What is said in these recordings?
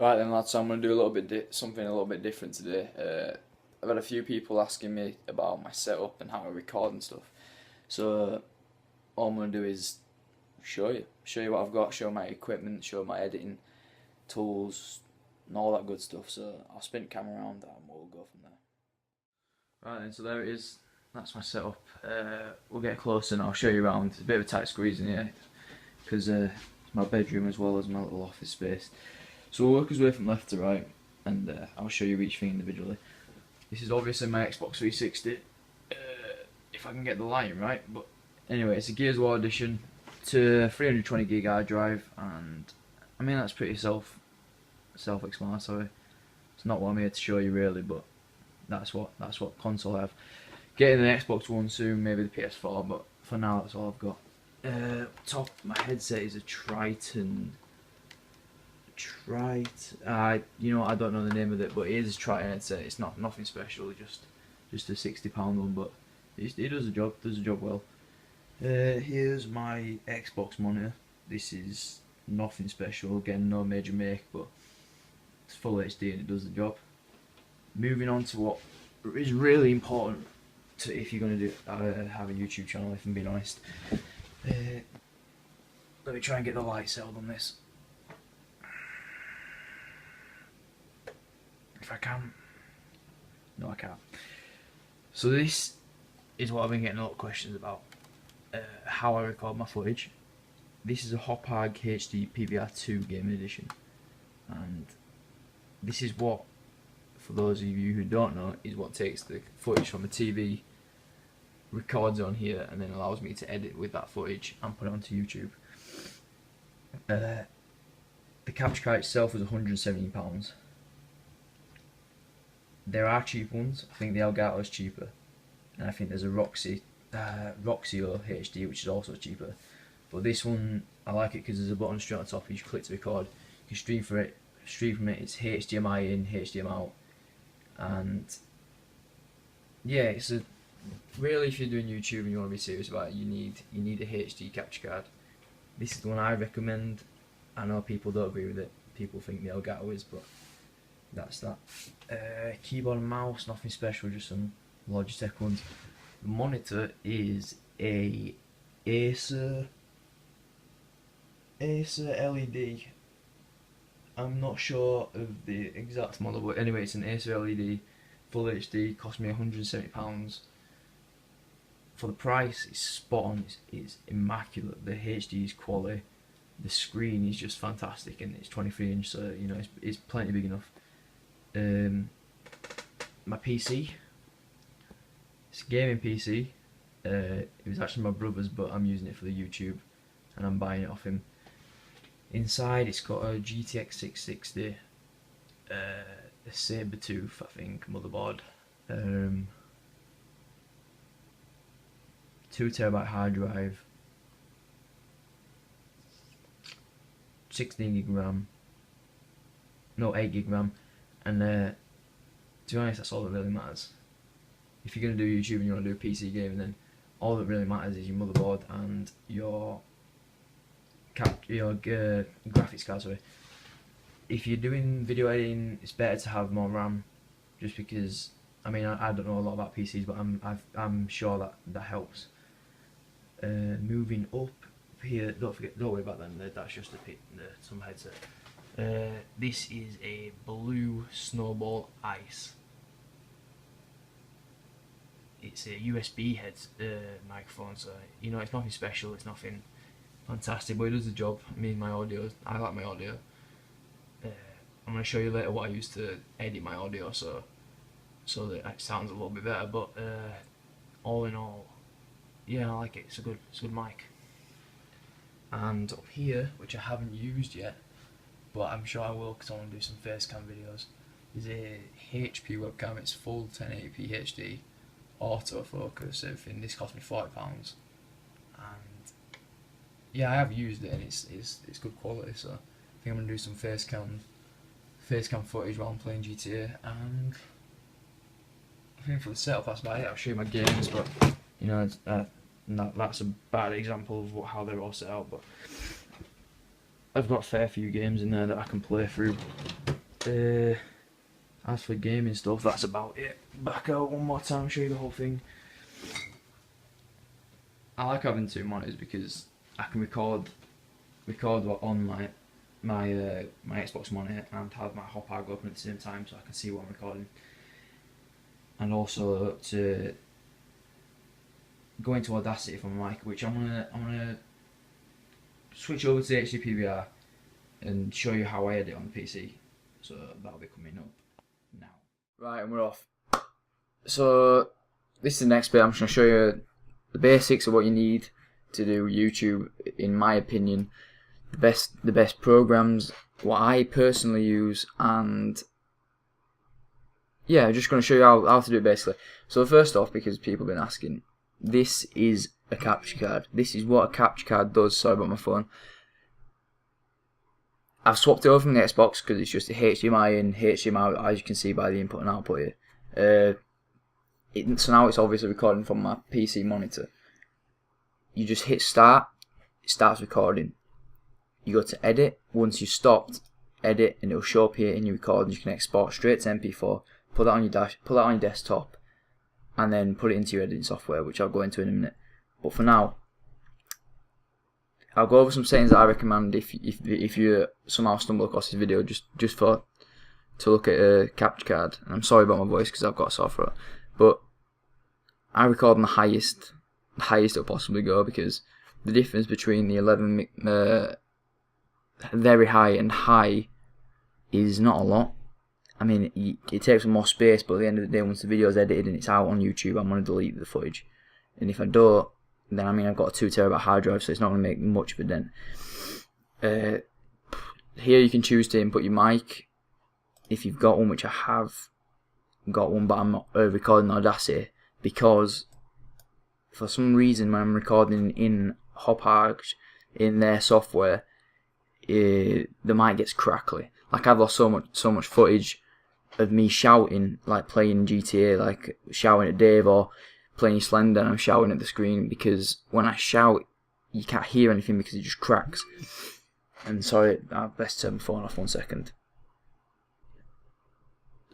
Right then, lads. So I'm gonna do a little bit something a little bit different today. I've had a few people asking me about my setup and how I record and stuff. So all I'm gonna do is show you what I've got, show my equipment, show my editing tools, and all that good stuff. So I'll spin the camera around and we'll go from there. Right then, so there it is. That's my setup. We'll get closer and I'll show you around. It's a bit of a tight squeeze in here because it's my bedroom as well as my little office space. So we'll work our way from left to right, and I'll show you each thing individually. This is obviously my Xbox 360, if I can get the lighting right, but anyway, it's a Gears of War edition to 320 gig hard drive, and I mean that's pretty self-explanatory. It's not what I'm here to show you really, but that's what console I have. Getting an Xbox One soon, maybe the PS4, but for now that's all I've got. Top, my headset is a Triton. You know, I don't know the name of it, but it is a Triton headset. It's nothing special, just a £60 one, but it does the job. Does the job well. Here's my Xbox monitor. This is nothing special. Again, no major make, but it's full HD and it does the job. Moving on to what is really important to if you're going to do have a YouTube channel. If I'm being honest, let me try and get the light settled on this. If I can. No, I can't. So this is what I've been getting a lot of questions about. How I record my footage. This is a Hopag HD PVR2 gaming edition. And this is what, for those of you who don't know, is what takes the footage from a TV, records on here, and then allows me to edit with that footage and put it onto YouTube. The capture card itself was £117. There are cheap ones. I think the Elgato is cheaper, and I think there's a Roxio HD which is also cheaper. But this one, I like it because there's a button straight on top. You just click to record. You can stream from it. It's HDMI in, HDMI out, and yeah, it's a really, if you're doing YouTube and you want to be serious about it, you need a HD capture card. This is the one I recommend. I know people don't agree with it. People think the Elgato is, but that's that. Keyboard and mouse, nothing special, just some Logitech ones. The monitor is a Acer LED. I'm not sure of the exact model, but anyway, it's an Acer LED, full HD. Cost me £170. For the price, it's spot on. It's immaculate. The HD is quality. The screen is just fantastic, and it's 23-inch, so you know it's plenty big enough. My PC, it's a gaming PC. It was actually my brother's, but I'm using it for the YouTube, and I'm buying it off him. Inside, it's got a GTX 660, a Sabertooth, I think, motherboard, 2TB hard drive, 16 gig RAM, no 8 gig RAM, and to be honest, that's all that really matters. If you're going to do YouTube and you want to do a PC gaming, then all that really matters is your motherboard and your graphics card. Sorry. If you're doing video editing, it's better to have more RAM, just because I mean I don't know a lot about PCs, but I'm sure that helps. Moving up here, don't worry about them. That's just some headset. This is a Blue Snowball Ice. It's a USB head microphone, so you know it's nothing special, it's nothing fantastic, but it does the job. I like my audio. I'm going to show you later what I use to edit my audio, so that it sounds a little bit better. But all in all, yeah, I like it. It's a good mic. And up here, which I haven't used yet, but I'm sure I will because I want to do some facecam videos, is a HP webcam. It's full 1080p HD, autofocus, everything. This cost me £40, and yeah, I have used it and it's good quality. So I think I'm gonna do some facecam footage while I'm playing GTA, and I think for the setup that's about it. I'll show you my games, but you know that's a bad example of how they're all set out. But I've got a fair few games in there that I can play through. As for gaming stuff, that's about it. Back out one more time, show you the whole thing. I like having two monitors because I can record on my Xbox monitor and have my Hopag open at the same time, so I can see what I'm recording, and also to go into Audacity from my mic, which I'm gonna switch over to HDPVR and show you how I edit on the PC. So that'll be coming up now. Right, and we're off. So this is the next bit. I'm just gonna show you the basics of what you need to do YouTube, in my opinion. The best programs, what I personally use, and yeah, I'm just going to show you how to do it basically. So first off, because people have been asking, this is a capture card. This is what a capture card does. Sorry about my phone. I've swapped it over from the Xbox because it's just a HDMI in, HDMI out, as you can see by the input and output here. So now it's obviously recording from my PC monitor. You just hit start, it starts recording. You go to edit. Once you've stopped, edit, and it'll show up here in your recording. You can export straight to MP4, put that on your desktop, and then put it into your editing software, which I'll go into in a minute. But for now, I'll go over some settings that I recommend if you somehow stumble across this video just to look at a capture card. And I'm sorry about my voice because I've got a sore throat, but I record on the highest it'll possibly go, because the difference between the 11 very high and high is not a lot. I mean, it takes more space, but at the end of the day, once the video is edited and it's out on YouTube, I'm going to delete the footage. And if I don't, then I mean, I've got a 2 TB hard drive, so it's not going to make much of a dent. Here you can choose to input your mic if you've got one, which I have got one, but I'm not recording Audacity, because for some reason when I'm recording in Hopag, in their software, the mic gets crackly. Like, I've lost so much footage of me shouting, like playing GTA, like shouting at Dave, or playing Slender and I'm shouting at the screen, because when I shout you can't hear anything because it just cracks. And sorry, I best turn my phone off 1 second.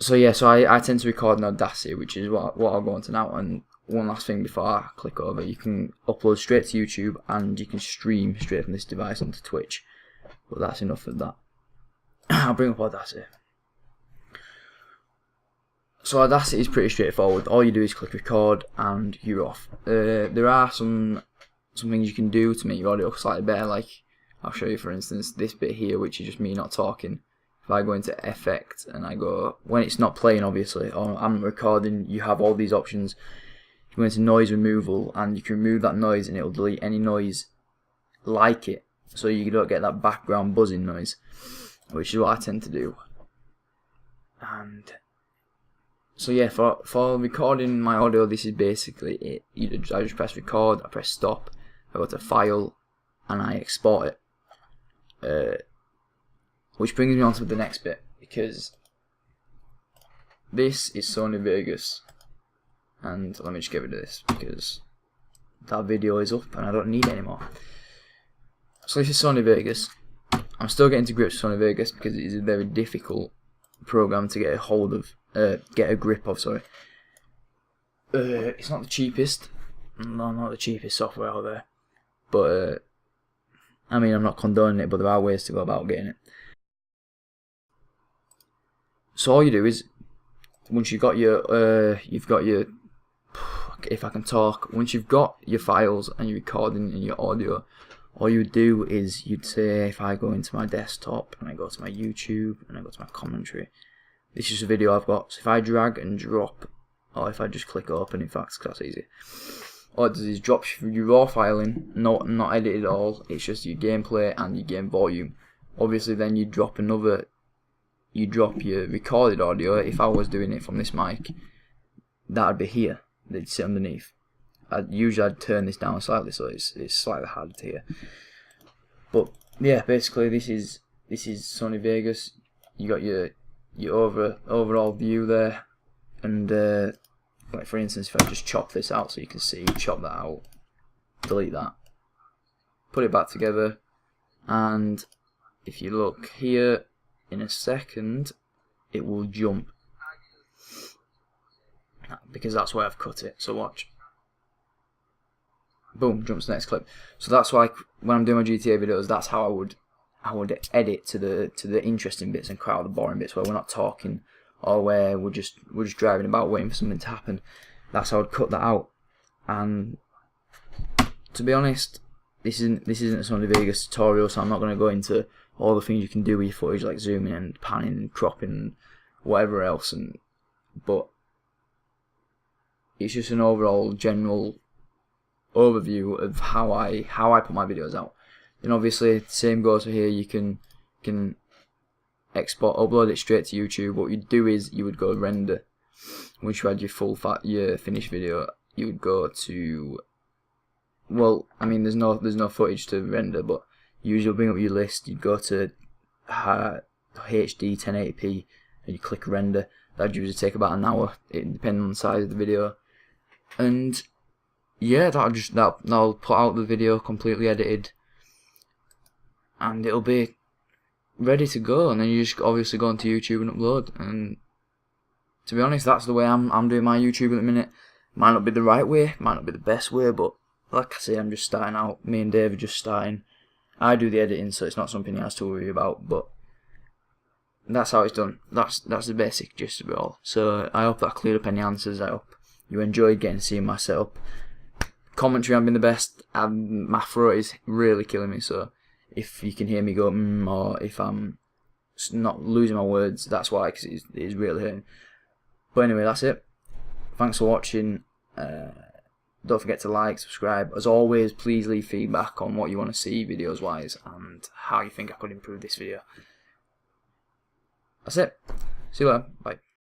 So yeah, so I tend to record in Audacity, which is what I'll go on to now. And one last thing before I click over, you can upload straight to YouTube and you can stream straight from this device onto Twitch. But that's enough of that. I'll bring up Audacity. So Audacity is pretty straightforward. All you do is click record and you're off. There are some things you can do to make your audio slightly better. Like, I'll show you, for instance, this bit here, which is just me not talking. If I go into effect and I go, when it's not playing obviously, or I'm recording, you have all these options. You go into noise removal and you can remove that noise and it'll delete any noise like it, so you don't get that background buzzing noise, which is what I tend to do. And so yeah, for recording my audio, this is basically it. I just press record, I press stop, I go to file, and I export it. Which brings me on to the next bit, because this is Sony Vegas. And let me just get rid of this, because that video is up and I don't need it anymore. So this is Sony Vegas. I'm still getting to grips with Sony Vegas because it is a very difficult program to get a hold of, get a grip of, sorry. It's not the cheapest. No, not the cheapest software out there. But, I mean, I'm not condoning it, but there are ways to go about getting it. So all you do is, once you've got your, if I can talk, once you've got your files and your recording and your audio, all you would do is, you'd say, if I go into my desktop and I go to my YouTube and I go to my commentary, this is a video I've got. So if I drag and drop, or if I just click open, in fact, because that's easy, all it does is drops your raw file in, not edited at all. It's just your gameplay and your game volume. Obviously, then you drop your recorded audio. If I was doing it from this mic, that'd be here. They'd sit underneath. I'd turn this down slightly so it's slightly harder to hear. But yeah, basically this is Sony Vegas. You got your overall view there, and like for instance, if I just chop this out so you can see, chop that out, delete that, put it back together, and if you look here in a second, it will jump, because that's where I've cut it. So watch. Boom, jumps to the next clip. So that's why when I'm doing my GTA videos, that's how I would edit to the interesting bits and cut out the boring bits where we're not talking or where we're just driving about waiting for something to happen. That's how I'd cut that out. And to be honest, this isn't a Sony Vegas tutorial, so I'm not going to go into all the things you can do with your footage, like zooming and panning and cropping and whatever else. But it's just an overall general overview of how I put my videos out. And obviously, the same goes for here. You can upload it straight to YouTube. What you'd do is you would go render. Once you had your finished video, you would go to, well, I mean, there's no footage to render, but usually you'll bring up your list. You'd go to HD 1080p and you click render. That'd usually take about an hour, depending on the size of the video. And yeah, that'll put out the video completely edited, and it'll be ready to go. And then you just obviously go onto YouTube and upload. And to be honest, that's the way I'm doing my YouTube at the minute. Might not be the right way, might not be the best way, but like I say, I'm just starting out. Me and Dave are just starting. I do the editing, so it's not something he has to worry about. But that's how it's done. That's the basic gist of it all. So I hope that cleared up any answers. I hope you enjoyed seeing my setup. Commentary hasn't been the best. My throat is really killing me, so if you can hear me go or if I'm not losing my words, that's why, because it is really hurting. But anyway, that's it. Thanks for watching. Don't forget to like, subscribe. As always, please leave feedback on what you want to see videos wise and how you think I could improve this video. That's it. See you later. Bye.